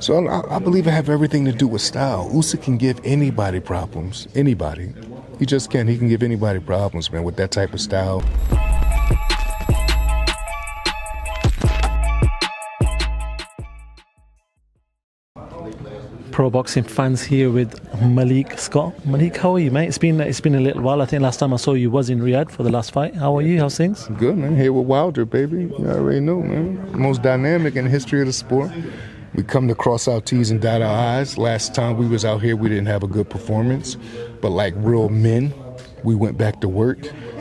So I believe it have everything to do with style. Usyk can give anybody problems. Anybody. He just can. He can give anybody problems, man, with that type of style. Pro boxing fans here with Malik Scott. Malik, how are you, mate? It's been a little while. I think last time I saw you was in Riyadh for the last fight. How are you? How's things? Good, man. Here with Wilder, baby. You already know, man. Most dynamic in the history of the sport. We come to cross our T's and dot our I's. Last time we was out here, we didn't have a good performance. But like real men, we went back to work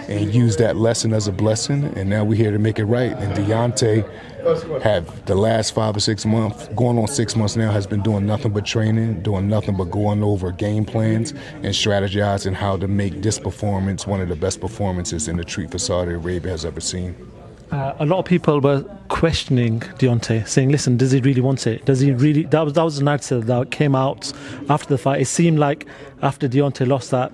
and used that lesson as a blessing. And now we're here to make it right. And Deontay have the last 5 or 6 months, going on 6 months now, has been doing nothing but training, doing nothing but going over game plans and strategizing how to make this performance one of the best performances in the treat for Saudi Arabia has ever seen. A lot of people were questioning Deontay, saying, listen, does he really want it? Does he really? That was the narrative that came out after the fight. It seemed like after Deontay lost that,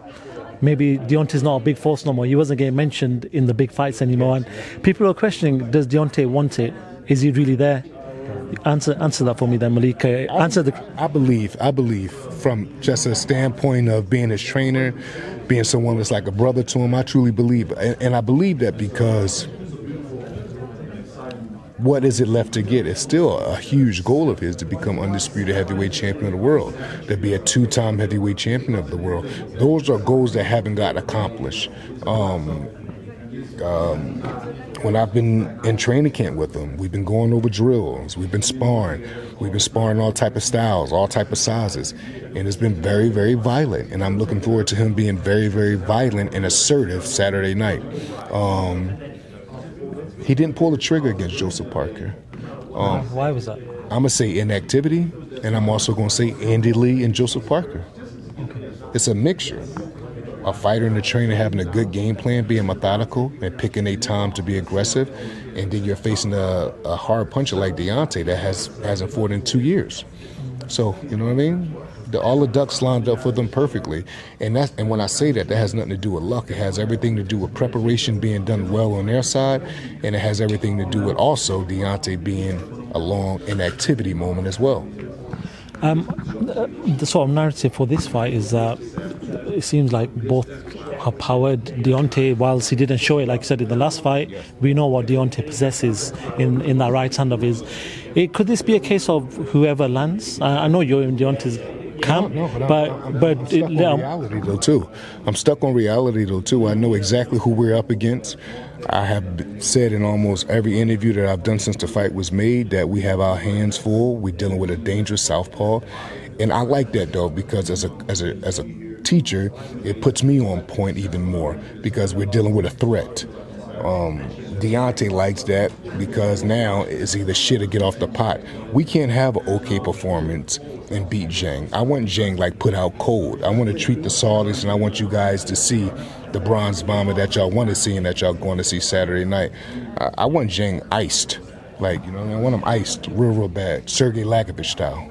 maybe Deontay's not a big force no more. He wasn't getting mentioned in the big fights anymore. And people were questioning, does Deontay want it? Is he really there? Answer that for me then, Malik. I believe from just a standpoint of being his trainer, being someone that's like a brother to him, I truly believe. And I believe that because what is it left to get? It's still a huge goal of his to become undisputed heavyweight champion of the world, to be a 2-time heavyweight champion of the world. Those are goals that haven't gotten accomplished. When I've been in training camp with him, we've been going over drills, we've been sparring all type of styles, all type of sizes, and it's been very, very violent. And I'm looking forward to him being very, very violent and assertive Saturday night. He didn't pull the trigger against Joseph Parker. Why was that? I'm going to say inactivity, and I'm also going to say Andy Lee and Joseph Parker. Okay. It's a mixture. A fighter and a trainer having a good game plan, being methodical, and picking a time to be aggressive, and then you're facing a hard puncher like Deontay that hasn't fought in 2 years. So, you know what I mean? All the ducks lined up for them perfectly. And when I say that has nothing to do with luck. It has everything to do with preparation being done well on their side, and it has everything to do with also Deontay being a long inactivity moment as well. The sort of narrative for this fight is that it seems like both are powered. Deontay, whilst he didn't show it, like you said, in the last fight, we know what Deontay possesses in that right hand of his. Could this be a case of whoever lands? I know you're in Deontay's camp, but I'm stuck on reality though too. I know exactly who we're up against. I have said in almost every interview that I've done since the fight was made that we have our hands full. We're dealing with a dangerous southpaw, and I like that though, because as a teacher, it puts me on point even more because we're dealing with a threat. Deontay likes that because now it's either shit or get off the pot. We can't have an okay performance and beat Zhang. I want Zhang like put out cold. I want to treat the Saudis, and I want you guys to see the bronze bomber that y'all want to see and that y'all going to see Saturday night. I want Zhang iced. Like, you know, I want him iced real bad. Sergey Lagovich style.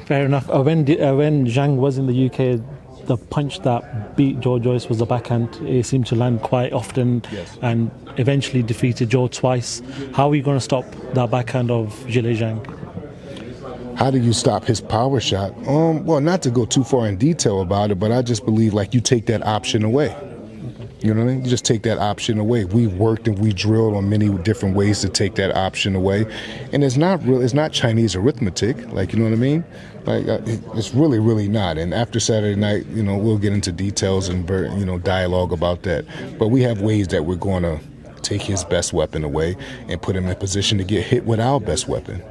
Fair enough. When Zhang was in the UK, the punch that beat Joe Joyce was the backhand. It seemed to land quite often, yes, and eventually defeated Joe twice. How are you going to stop that backhand of Zhilei Zhang? How do you stop his power shot? Well, not to go too far in detail about it, but I just believe like you take that option away. You know what I mean? You just take that option away. We've worked and we drilled on many different ways to take that option away, and it's not Chinese arithmetic. Like, you know what I mean? Like it's really not. And after Saturday night, you know, we'll get into details and dialogue about that. But we have ways that we're going to take his best weapon away and put him in a position to get hit with our best weapon.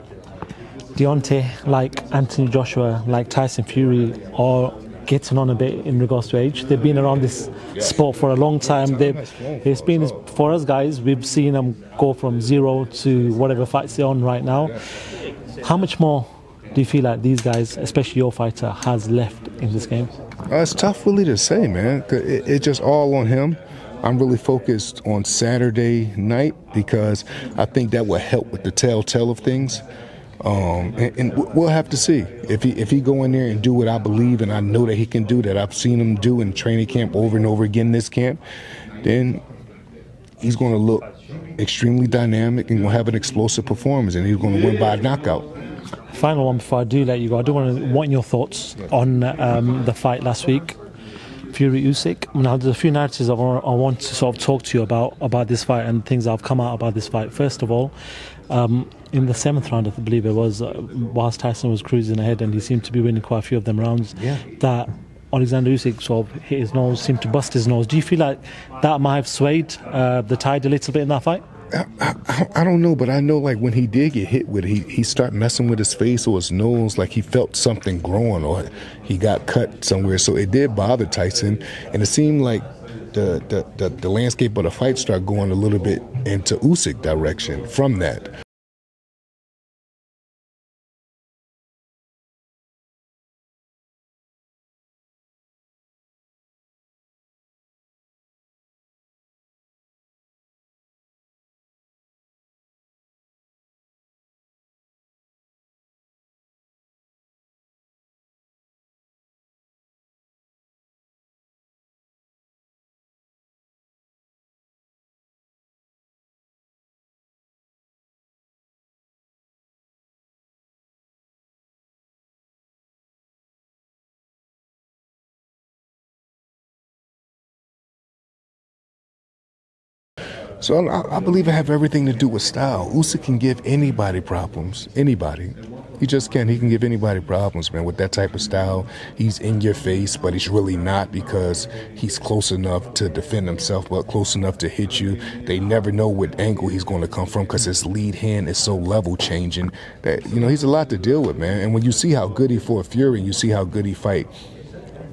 Deontay, like Anthony Joshua, like Tyson Fury, are getting on a bit in regards to age. They've been around this sport for a long time. It's been, for us guys, we've seen them go from 0 to whatever fights they're on right now. How much more do you feel like these guys, especially your fighter, has left in this game? It's tough really to say, man. It's just all on him. I'm really focused on Saturday night because I think that will help with the telltale of things. And we'll have to see if he go in there and do what I believe and I know that he can do, that I've seen him do in training camp over and over again this camp, then he's going to look extremely dynamic and going to have an explosive performance, and he's going to win by a knockout. Final one before I do let you go. I do want your thoughts on the fight last week, Fury Usyk. Now, there's a few narratives I want to sort of talk to you about this fight and things that have come out about this fight. First of all, in the 7th round, I believe it was, whilst Tyson was cruising ahead and he seemed to be winning quite a few of them rounds, that Oleksandr Usyk sort of hit his nose, seemed to bust his nose. Do you feel like that might have swayed the tide a little bit in that fight? I don't know, but I know like when he did get hit with it, he started messing with his face or his nose, like he felt something growing or he got cut somewhere. So it did bother Tyson, and it seemed like the landscape of the fight started going a little bit into Usyk direction from that. So I believe it have everything to do with style. Usyk can give anybody problems. Anybody. He just can. He can give anybody problems, man. With that type of style, he's in your face, but he's really not because he's close enough to defend himself, but close enough to hit you. They never know what angle he's going to come from because his lead hand is so level changing that, you know, he's a lot to deal with, man. And when you see how good he fought Fury, and you see how good he fight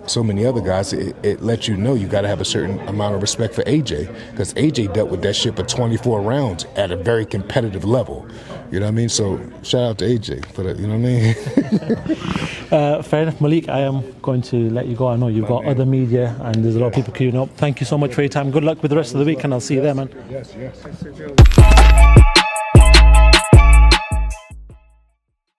so many other guys, it lets you know you got to have a certain amount of respect for AJ, because AJ dealt with that shit for 24 rounds at a very competitive level. You know what I mean? So shout out to AJ for that. You know what I mean? Fair enough, Malik. I am going to let you go. I know you've got other media and there's a lot of people queuing up. Thank you so much for your time. Good luck with the rest of the week, and I'll see you there, man. Yes.